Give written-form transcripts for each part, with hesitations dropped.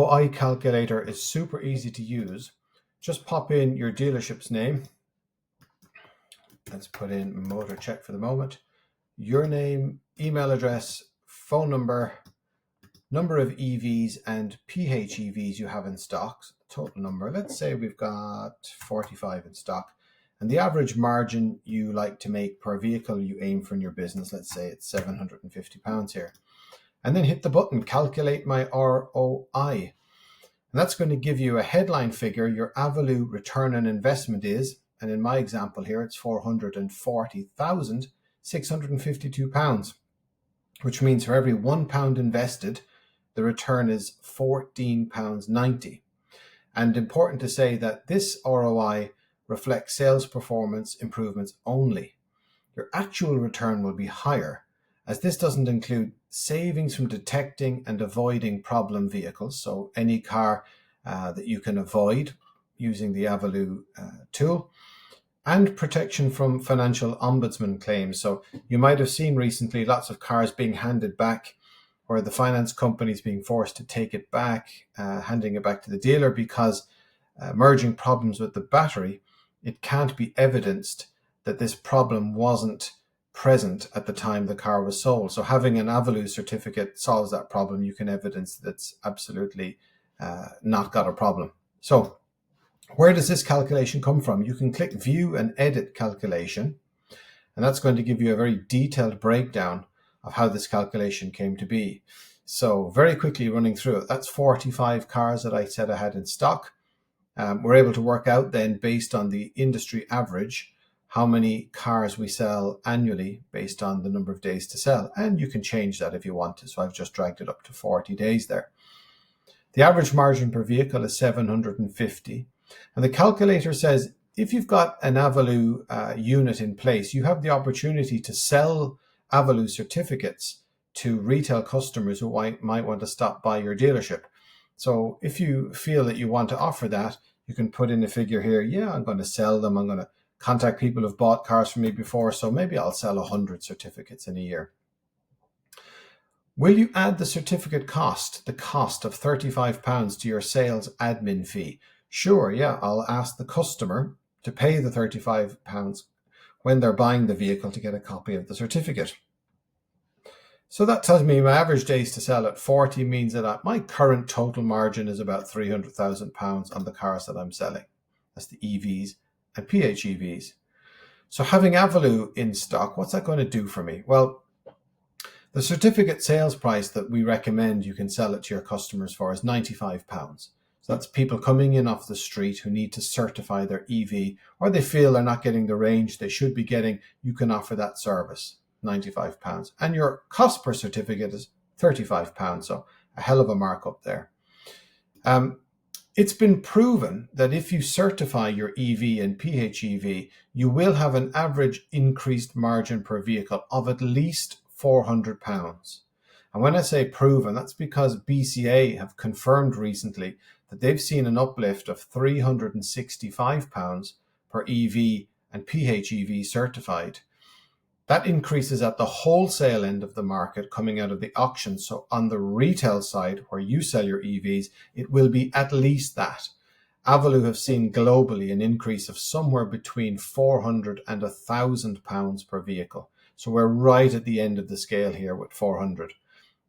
ROI calculator is super easy to use. Just pop in your dealership's name. Let's put in Motorcheck for the moment. Your name, email address, phone number, number of EVs and PHEVs you have in stock, total number. Let's say we've got 45 in stock. And the average margin you like to make per vehicle you aim for in your business, let's say it's £750 here. And then hit the button, calculate my ROI. And that's going to give you a headline figure. Your AVILOO return on investment is, and in my example here, it's £440,652, which means for every £1 invested, the return is £14.90. And important to say that this ROI reflects sales performance improvements only. Your actual return will be higher, as this doesn't include savings from detecting and avoiding problem vehicles. So any car that you can avoid using the AVILOO tool, and protection from financial ombudsman claims. So you might have seen recently lots of cars being handed back, or the finance companies being forced to take it back, handing it back to the dealer because emerging problems with the battery. It can't be evidenced that this problem wasn't present at the time the car was sold. So having an AVILOO certificate solves that problem. You can evidence that's absolutely not got a problem. So where does this calculation come from? You can click View and Edit Calculation, and that's going to give you a very detailed breakdown of how this calculation came to be. So very quickly running through it, that's 45 cars that I said I had in stock. We're able to work out then, based on the industry average, how many cars we sell annually based on the number of days to sell. And you can change that if you want to. So I've just dragged it up to 40 days there. The average margin per vehicle is 750. And the calculator says if you've got an AVILOO unit in place, you have the opportunity to sell AVILOO certificates to retail customers who might want to stop by your dealership. So if you feel that you want to offer that, you can put in a figure here. Yeah, I'm going to sell them. I'm going to contact people who've bought cars from me before. So maybe I'll sell 100 certificates in a year. Will you add the certificate cost, the cost of £35 to your sales admin fee? Sure, yeah, I'll ask the customer to pay the £35 when they're buying the vehicle to get a copy of the certificate. So that tells me my average days to sell at 40 means that my current total margin is about £300,000 on the cars that I'm selling. That's the EVs and PHEVs. So having AVILOO in stock, what's that going to do for me? Well, the certificate sales price that we recommend you can sell it to your customers for is £95. So that's people coming in off the street who need to certify their EV, or they feel they're not getting the range they should be getting. You can offer that service, £95. And your cost per certificate is £35. So a hell of a markup there. It's been proven that if you certify your EV and PHEV, you will have an average increased margin per vehicle of at least £400. And when I say proven, that's because BCA have confirmed recently that they've seen an uplift of £365 per EV and PHEV certified. That increases at the wholesale end of the market coming out of the auction. So on the retail side, where you sell your EVs, it will be at least that. AVILOO have seen globally an increase of somewhere between £400 and £1,000 per vehicle. So we're right at the end of the scale here with 400.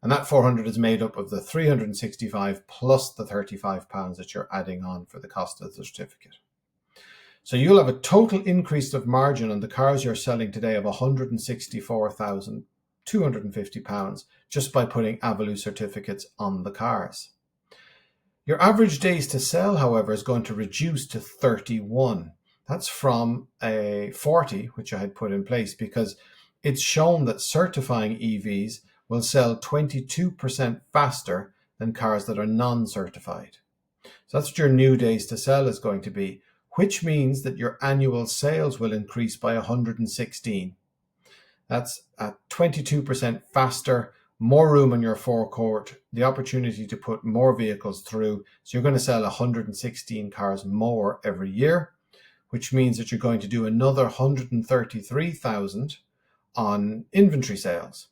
And that 400 is made up of the 365 plus the £35 that you're adding on for the cost of the certificate. So you'll have a total increase of margin on the cars you're selling today of £164,250 just by putting AVILOO certificates on the cars. Your average days to sell, however, is going to reduce to 31. That's from a 40, which I had put in place, because it's shown that certifying EVs will sell 22% faster than cars that are non-certified. So that's what your new days to sell is going to be, which means that your annual sales will increase by 116. That's at 22% faster, more room on your forecourt, the opportunity to put more vehicles through. So you're going to sell 116 cars more every year, which means that you're going to do another 133,000 on inventory sales.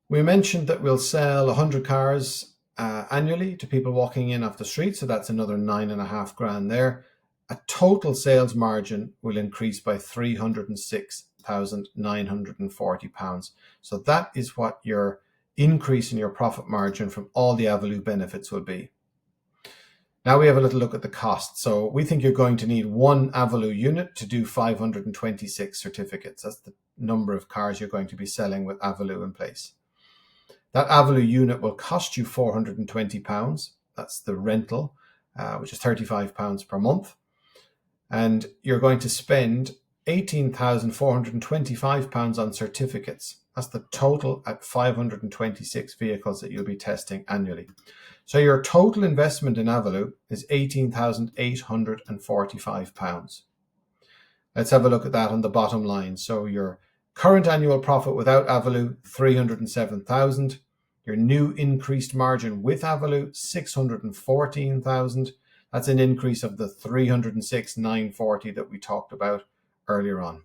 We mentioned that we'll sell 100 cars annually to people walking in off the street. So that's another 9.5 grand there. A total sales margin will increase by £306,940. So that is what your increase in your profit margin from all the AVILOO benefits will be. Now we have a little look at the cost. So we think you're going to need one AVILOO unit to do 526 certificates. That's the number of cars you're going to be selling with AVILOO in place. That AVILOO unit will cost you £420. That's the rental, which is £35 per month. And you're going to spend £18,425 on certificates. That's the total at 526 vehicles that you'll be testing annually. So your total investment in AVILOO is £18,845. Let's have a look at that on the bottom line. So your current annual profit without AVILOO, 307,000. Your new increased margin with AVILOO, 614,000. That's an increase of the 306,940 that we talked about earlier on.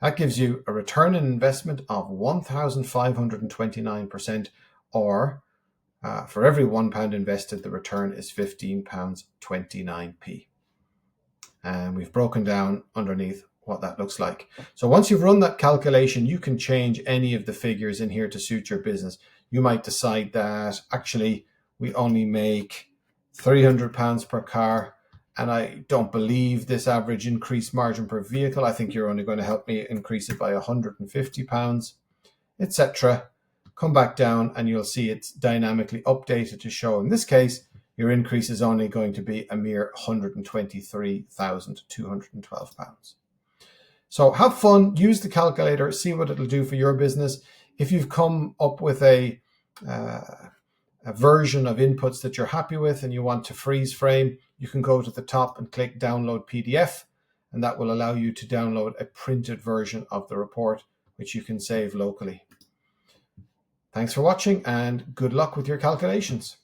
That gives you a return on investment of 1,529%, or for every £1 invested, the return is £15.29p. And we've broken down underneath what that looks like. So once you've run that calculation, you can change any of the figures in here to suit your business. You might decide that actually we only make £300 per car, and I don't believe this average increased margin per vehicle. I think you're only going to help me increase it by £150, etc. Come back down and you'll see it's dynamically updated to show, in this case, your increase is only going to be a mere £123,212. So have fun, use the calculator, see what it'll do for your business. If you've come up with a version of inputs that you're happy with and you want to freeze frame, you can go to the top and click download PDF, and that will allow you to download a printed version of the report, which you can save locally. Thanks for watching and good luck with your calculations.